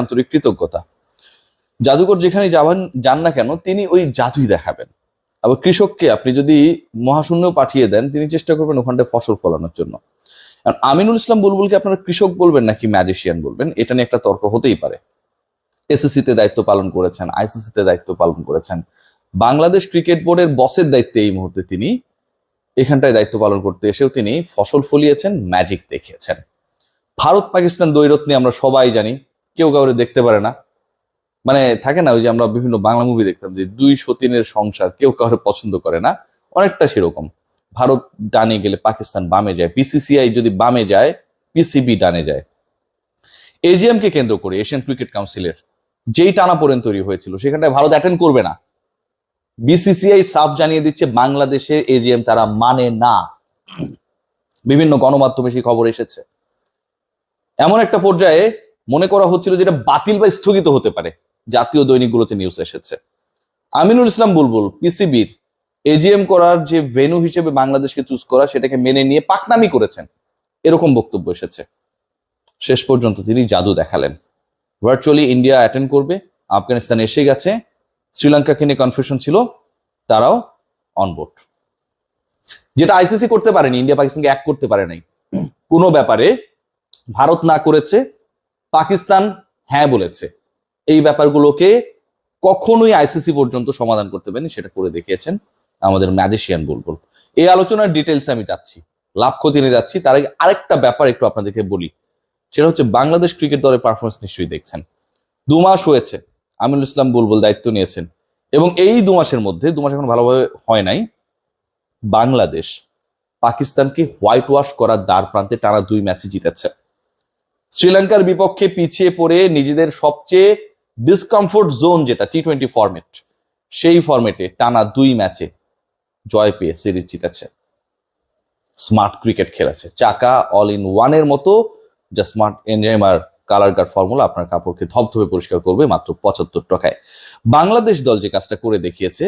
আন্তরিক কৃতজ্ঞতা। জাদুকর যেখানে যান না কেন তিনি ওই জাদুই দেখাবেন। আবার কৃষককে আপনি যদি মহাশূন্য পাঠিয়ে দেন তিনি চেষ্টা করবেন ওখানটায় ফসল ফলানোর জন্য। আমিনুল ইসলাম বুলবুলকে আপনারা কৃষক বলবেন নাকি ম্যাজিশিয়ান বলবেন, এটা নিয়ে একটা তর্ক হতেই পারে। এসএসসি তে দায়িত্ব পালন করেছেন, আইসিসি তে দায়িত্ব পালন করেছেন, বাংলাদেশ ক্রিকেট বোর্ডের বসের দায়িত্বে এই মুহূর্তে তিনি এখানটায় দায়িত্ব পালন করতে এসেও তিনি ফসল ফলিয়েছেন, ম্যাজিক দেখিয়েছেন। ভারত পাকিস্তান দ্বৈরথ নিয়ে আমরা সবাই জানি, কেউ কাউরে দেখতে পারে না। মানে থাকে না ওই যে আমরা বিভিন্ন বাংলা মুভি দেখতাম যে দুই সতীনের সংসার, কেউ কাউরে পছন্দ করে না, অনেকটা সেরকম। ভারত ডানে গেলে পাকিস্তান বামে যায়, বিসিসিআই যদি বামে যায় পিসিবি ডানে যায়। এজিএম কে কেন্দ্র করে এশিয়ান ক্রিকেট কাউন্সিলের যেই টানাপোড়েন তৈরি হয়েছিল সেখানটায় ভারত অ্যাটেন্ড করবে না। বিসিসিআই সাফ জানিয়ে দিচ্ছে বাংলাদেশের এজিএম তারা মানে না। বিভিন্ন গণমাধ্যমে সেই খবর এসেছে। এমন একটা পর্যায়ে মনে করা হচ্ছিল যেটা বাতিল বা স্থগিত হতে পারে, জাতীয় দৈনিকগুলোতে নিউজ এসেছে। আমিনুল ইসলাম বুলবুল পিসিবির এজিএম করার যে ভেন্যু হিসেবে বাংলাদেশকে চুজ করা সেটাকে মেনে নিয়ে পাকনামি করেছেন, এরকম বক্তব্য এসেছে। শেষ পর্যন্ত তিনি জাদু দেখালেন। ভার্চুয়ালি ইন্ডিয়া অ্যাটেন্ড করবে, আফগানিস্তান এসে গেছে, শ্রীলঙ্কাকে নিয়ে কনফিউশন ছিল, তারাও অনবোর্ড। যেটা আইসিসি করতে পারেনি, ইন্ডিয়া পাকিস্তানকে এক করতে পারে নাই। কোনো ব্যাপারে ভারত না করেছে, পাকিস্তান হ্যাঁ বলেছে। এই ব্যাপারগুলোকে কখনোই আইসিসি পর্যন্ত সমাধান করতে পারেনি, সেটা করে দেখিয়েছেন আমাদের ম্যাজিশিয়ান বুলবুল। এই আলোচনার ডিটেলস আমি যাচ্ছি, লাভ ক্ষতি নিয়ে যাচ্ছি। তার আগে আরেকটা ব্যাপার একটু আপনাদেরকে বলি, সেটা হচ্ছে বাংলাদেশ ক্রিকেট দলের পারফরমেন্স নিশ্চয়ই দেখছেন। 2 মাস হয়েছে আমিনুল ইসলাম বুলবুল দায়িত্ব নিয়েছেন, এবং এই 2 মাসের মধ্যে 2 মাস এখন ভালোভাবে হয় নাই, বাংলাদেশ পাকিস্তানকে হোয়াইট ওয়াশ করার দ্বার প্রান্তে টানা 2 ম্যাচে জিতেছে। শ্রীলঙ্কার বিপক্ষে পিছিয়ে পড়ে নিজেদের সবচেয়ে ডিসকমফোর্ট জোন যেটা টি20 ফরম্যাট, সেই ফরম্যাটে টানা 2 ম্যাচে জয় পেয়ে সিরিজ জিতেছে। স্মার্ট ক্রিকেট খেলেছে, চাকা অল ইন ওয়ানের মতো। যা স্মার্ট এনজাইমার কালার গার্ড ফর্মুলা আপনার কাপড়কে ধবধবে পরিষ্কার করবে মাত্র 75 টাকায়। বাংলাদেশ দল যে কাজটা করে দেখিয়েছে,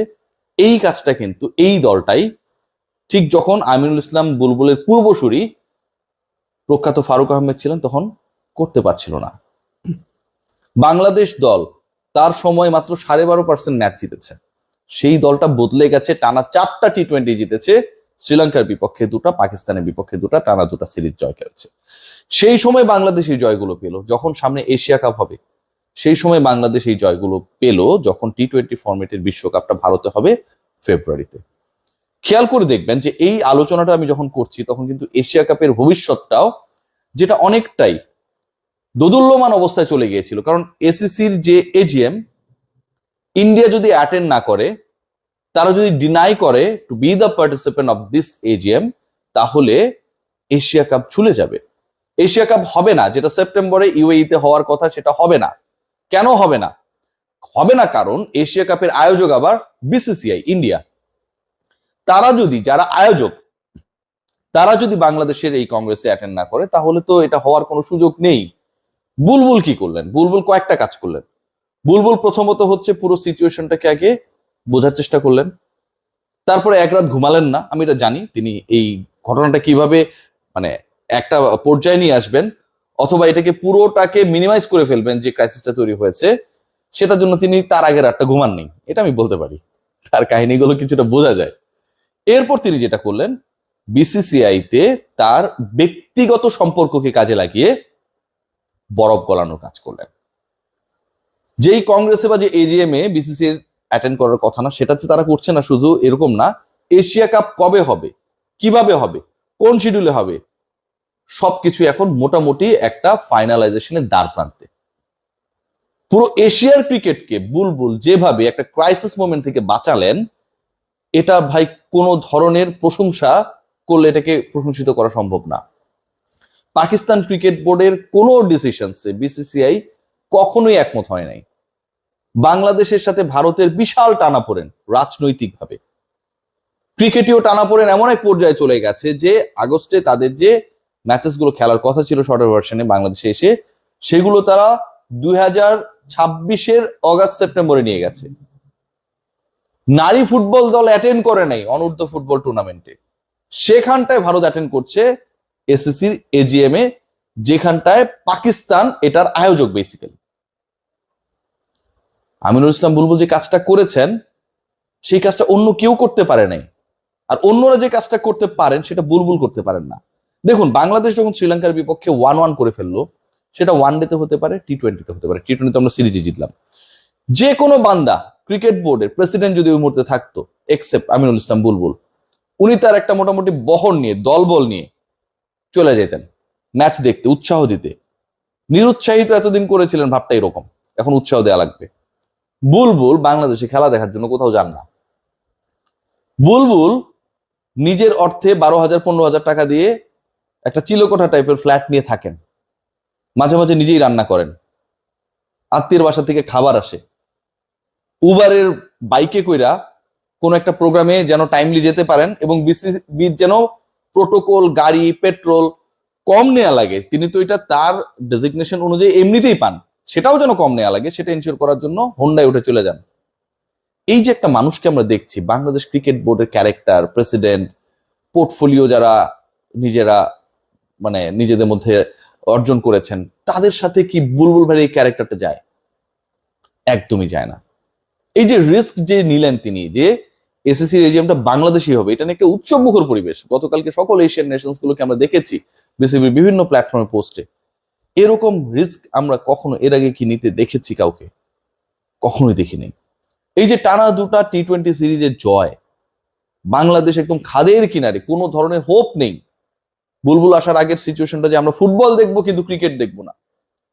এই কাজটা কিন্তু এই দলটাই ঠিক যখন আমিনুল ইসলাম বুলবুলের পূর্বসূরি প্রখ্যাত ফারুক আহমেদ ছিলেন তখন করতে পারছিল না। বাংলাদেশ দল তার সময় মাত্র 12.5% ম্যাচ জিতেছে। সেই দলটা বদলে গেছে, টানা 4টা টি20 জিতেছে, শ্রীলঙ্কার বিপক্ষে 2টা, পাকিস্তানের বিপক্ষে 2টা, টানা 2টা সিরিজ জয় করেছে। সেই সময় বাংলাদেশ এই জয়গুলো পেল যখন সামনে এশিয়া কাপ হবে, সেই সময় বাংলাদেশ এই জয়গুলো পেল যখন টি20 ফরম্যাটের বিশ্বকাপটা ভারতে হবে ফেব্রুয়ারিতে। খেয়াল করে দেখবেন যে এই আলোচনাটা আমি যখন করছি তখন কিন্তু এশিয়া কাপের ভবিষ্যৎটাও যেটা অনেকটাই দোদুল্যমান অবস্থায় চলে গিয়েছিল। কারণ এসিসির যে এজিএম, ইন্ডিয়া যদি অ্যাটেন্ড না করে, তারা যদি ডিনাই করে to be the participant of this AGM, তাহলে এশিয়া কাপ ছুলে যাবে। এশিয়া কাপ হবে না, যেটা সেপ্টেম্বরে ইউএইতে হওয়ার কথা সেটা হবে না। কেন হবে না? হবে না কারণ এশিয়া কাপের আয়োজক আবার বিসিসিআই ইন্ডিয়া। তারা যদি, যারা আয়োজক, তারা যদি বাংলাদেশের এই কংগ্রেসে অ্যাটেন্ড না করে তাহলে তো এটা হওয়ার কোনো সুযোগ নেই। বুলবুল কি করলেন? বুলবুল কয়েকটা কাজ করলেন। বুলবুল প্রথমত হচ্ছে পুরো সিচুয়েশনটাকে আগে বোঝার চেষ্টা করলেন, তারপরে এক রাত ঘুমালেন না। আমি এটা জানি তিনি এই ঘটনাটা কিভাবে মানে একটা পর্যায়ে নিয়ে আসবেন, অথবা এটাকে পুরোটাকে মিনিমাইজ করে ফেলবেন যে ক্রাইসিসটা তৈরি হয়েছে, সেটার জন্য তিনি তার আগের রাতটা ঘুমান নেই, এটা আমি বলতে পারি। তার কাহিনীগুলো কিছুটা বোঝা যায়। এরপর তিনি যেটা করলেন, বিসিসিআইতে তার ব্যক্তিগত সম্পর্ককে কাজে লাগিয়ে বরফ গলানোর কাজ করলেন। যেই কংগ্রেসে বা যে এজিএম এ বিসিসিআই অ্যাটেন্ড করার কথা না, সেটাতে তারা করছে না। শুধু এরকম না, এশিয়া কাপ কবে হবে, কিভাবে হবে, কোন শিডিউলে হবে, সবকিছু এখন মোটামুটি একটা ফাইনালাইজেশনের দ্বার প্রান্তে। পুরো এশিয়ার ক্রিকেটকে বুলবুল যেভাবে একটা ক্রাইসিস মোমেন্ট থেকে বাঁচালেন, এটা ভাই কোনো ধরনের প্রশংসা করলে এটাকে প্রশংসিত করা সম্ভব না। পাকিস্তান ক্রিকেট বোর্ডের কোনো ডিসিশনসে বিসিসিআই কখনোই একমত হয় নাই। বাংলাদেশের সাথে ভারতের বিশাল টানাপোড়েন রাজনৈতিকভাবে, ক্রিকেটীয় টানাপোড়েন এমন এক পর্যায়ে চলে গেছে যে আগস্টে তাদের যে ম্যাচেস গুলো খেলার কথা ছিল শর্টার ভার্সনে বাংলাদেশে এসে, সেগুলো তারা 2026-এর অগাস্ট সেপ্টেম্বরে নিয়ে গেছে। নারী ফুটবল দল অ্যাটেন্ড করে নাই অনূর্ধ্ব ফুটবল টুর্নামেন্টে, সেখানটায় ভারত অ্যাটেন্ড করছে এসএসসির এজিএম এ, যেখানটায় পাকিস্তান এটার আয়োজক বেসিক্যালি। আমিনুল ইসলাম বুলবুল যে কাজটা করেছেন সেই কাজটা অন্য কেউ করতে পারে নাই, আর অন্যরা যে কাজটা করতে পারেন সেটা বুলবুল করতে পারেন না। দেখুন, বাংলাদেশ যখন শ্রীলঙ্কার বিপক্ষে 1-1 করে ফেললো, সেটা ওয়ানডেতে হতে পারে, টি-20তে হতে পারে। টি-20তে আমরা সিরিজে জিতলাম। যে কোনো বান্দা, ক্রিকেট বোর্ডের প্রেসিডেন্ট যদি ওই মুহূর্তে থাকতো, এক্সেপ্ট আমিনুল ইসলাম বুলবুল, উনি তার একটা মোটামুটি বহর নিয়ে, দলবল নিয়ে চলে যেতেন ম্যাচ দেখতে, উৎসাহ দিতে। নিরুৎসাহিত এতদিন করেছিলেন, ভাবটা এরকম, এখন উৎসাহ দেওয়া লাগবে। বুলবুল বাংলাদেশে খেলা দেখার জন্য কোথাও যান না। বুলবুল নিজের অর্থে 12,000-15,000 টাকা দিয়ে একটা চিলকোঠা টাইপের ফ্ল্যাট নিয়ে থাকেন, মাঝে মাঝে নিজেই রান্না করেন, আত্মীয়ের বাসা থেকে খাবার আসে, উবারের বাইকে কইরা কোন একটা প্রোগ্রামে যেন টাইমলি যেতে পারেন, এবং বিসিবি যেন প্রোটোকল, গাড়ি, পেট্রোল কম নেওয়া লাগে, তিনি তো এটা তার ডেজিগনেশন অনুযায়ী এমনিতেই পান, সেটাও যেন কম নেওয়া লাগে, সেটা এনশিওর করার জন্য হোন্ডায় উঠে চলে যান। এই যে একটা মানুষকে আমরা দেখছি, বাংলাদেশ ক্রিকেট বোর্ডের ক্যারেক্টার, প্রেসিডেন্ট, পোর্টফোলিও যারা নিজেরা মানে নিজেদের মধ্যে অর্জন করেছেন, তাদের সাথে কি বুলবুল ভাইয়ের এই ক্যারেক্টারটা যায়? একদমই যায় না। এই যে রিস্ক যে নিলেন তিনি, যে এসএসসি রেজিয়ামটা বাংলাদেশই হবে, এটা নিয়ে একটা উৎসব মুখর পরিবেশ। গতকালকে সকল এশিয়ান নেশনস গুলোকে আমরা দেখেছি বিসিবির বিভিন্ন প্ল্যাটফর্মে পোস্টে। এরকম রিস্ক আমরা কখনো এর আগে কি নিতে দেখেছি কাউকে? কখনোই দেখিনি। এই যে টানা দুটা টি-20 সিরিজের জয়, বাংলাদেশ একদম খাদের কিনারে, কোনো ধরনের হোপ নেই। বুলবুল আসার আগের সিচুয়েশনটা যে আমরা ফুটবল দেখবো কিন্তু ক্রিকেট দেখবো না,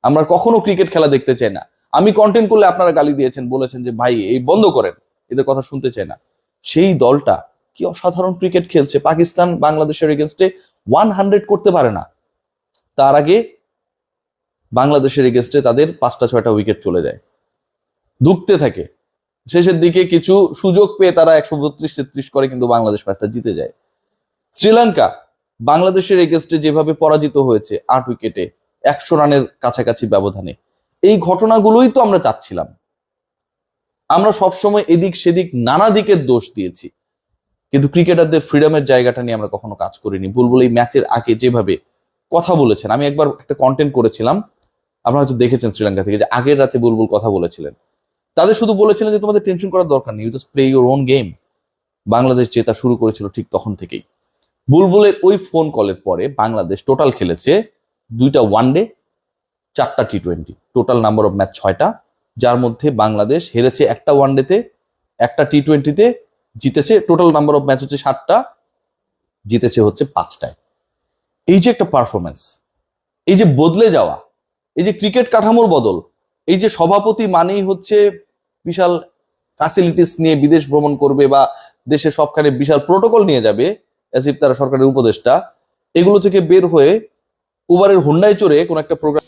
আমরা কখনো ক্রিকেট খেলা দেখতে চাই না। আমি কন্টেন্ট করলে আপনারা গালি দিয়েছেন, বলেছেন যে ভাই এই বন্ধ করেন, এদের কথা শুনতে চাই না। সেই দলটা কি অসাধারণ ক্রিকেট খেলছে, পাকিস্তান বাংলাদেশের এগেনস্টে 100 করতে পারে না, তার আগে বাংলাদেশের এগেনস্টে তাদের 5টা-6টা উইকেট চলে যায়, ধুঁকতে থাকে। শেষের দিকে কিছু সুযোগ পেয়ে তারা 132-33 করে, কিন্তু বাংলাদেশ ম্যাচটা জিতে যায়। শ্রীলঙ্কা বাংলাদেশের এগেনস্টে যেভাবে পরাজিত হয়েছে 8 উইকেটে 100 রানের কাছাকাছি ব্যবধানে, এই ঘটনাগুলোই তো আমরা চাচ্ছিলাম। আমরা সবসময় এদিক সেদিক নানা দিকের দোষ দিয়েছি, কিন্তু ক্রিকেটারদের ফ্রিডমের জায়গাটা নিয়ে আমরা কখনো কাজ করিনি। বুলবুল এই ম্যাচের আগে যেভাবে কথা বলেছেন, আমি একবার একটা কন্টেন্ট করেছিলাম, আপনারা হয়তো দেখেছেন শ্রীলঙ্কা থেকে, যে আগের রাতে বুলবুল কথা বলেছিলেন, তাদের শুধু বলেছিলেন যে তোমাদের টেনশন করার দরকার নেই, you just play your own game. Bangladesh জেতা শুরু করেছিল ঠিক তখন থেকেই। বুলবুলের ওই ফোন কলের পরে বাংলাদেশ টোটাল খেলেছে 2টা ওয়ানডে, 4টা টি-20, টোটাল নাম্বার অফ ম্যাচ 6টা, যার মধ্যে বাংলাদেশ হেরেছে 1টা ওয়ানডেতে, 1টা টি-20তে, জিতেছে টোটাল নাম্বার অফ ম্যাচ হচ্ছে 7টা, জিতেছে হচ্ছে 5টায়। এই যে একটা পারফরমেন্স, এই যে বদলে যাওয়া, এই যে ক্রিকেট কাঠামোর বদল, এই যে সভাপতি মানেই হচ্ছে বিশাল ফ্যাসিলিটিস নিয়ে বিদেশ ভ্রমণ করবে বা দেশে সবখানে বিশাল প্রোটোকল নিয়ে যাবে, অ্যাজ ইফ তারা সরকারের উপদেষ্টা, এগুলো থেকে বের হয়ে উবারের হোন্ডায় চড়ে কোন একটা প্রোগ্রাম